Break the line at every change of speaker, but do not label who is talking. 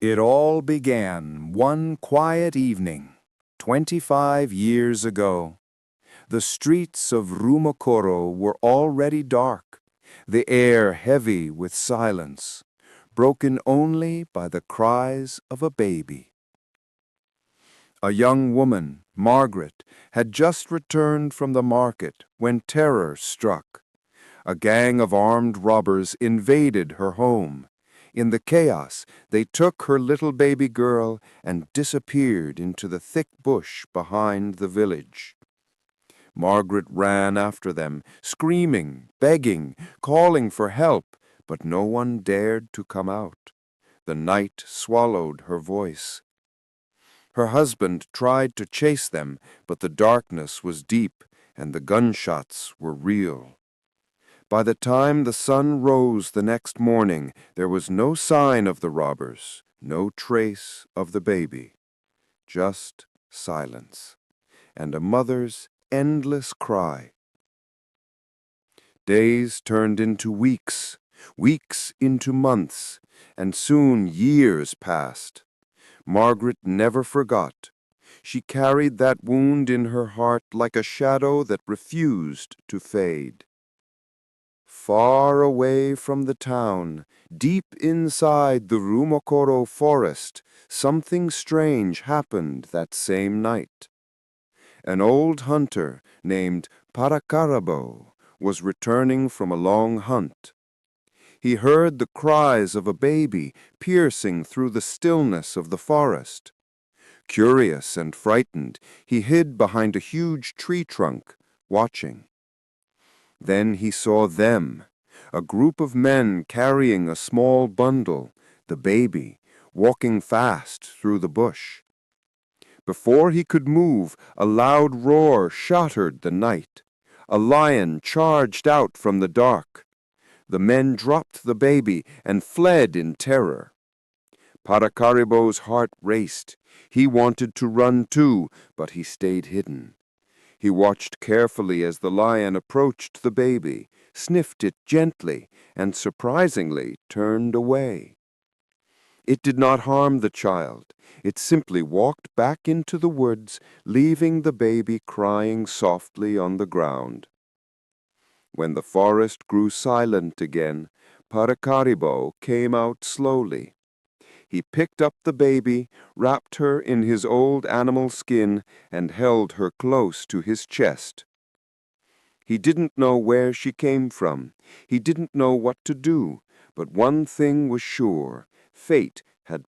It all began one quiet evening, 25 years ago. The streets of Rumokoro were already dark, the air heavy with silence, broken only by the cries of a baby. A young woman, Margaret, had just returned from the market when terror struck. A gang of armed robbers invaded her home. In the chaos, they took her little baby girl and disappeared into the thick bush behind the village. Margaret ran after them, screaming, begging, calling for help, but no one dared to come out. The night swallowed her voice. Her husband tried to chase them, but the darkness was deep and the gunshots were real. By the time the sun rose the next morning, there was no sign of the robbers, no trace of the baby. Just silence, and a mother's endless cry. Days turned into weeks, weeks into months, and soon years passed. Margaret never forgot. She carried that wound in her heart like a shadow that refused to fade. Far away from the town, deep inside the Rumokoro forest, something strange happened that same night. An old hunter named Parakarabo was returning from a long hunt. He heard the cries of a baby piercing through the stillness of the forest. Curious and frightened, he hid behind a huge tree trunk, watching. Then he saw them, a group of men carrying a small bundle, the baby, walking fast through the bush. Before he could move, a loud roar shattered the night. A lion charged out from the dark. The men dropped the baby and fled in terror. Parakaribo's heart raced. He wanted to run too, but he stayed hidden. He watched carefully as the lion approached the baby, sniffed it gently, and surprisingly turned away. It did not harm the child. It simply walked back into the woods, leaving the baby crying softly on the ground. When the forest grew silent again, Parakaribo came out slowly. He picked up the baby, wrapped her in his old animal skin, and held her close to his chest. He didn't know where she came from. He didn't know what to do, but one thing was sure. Fate had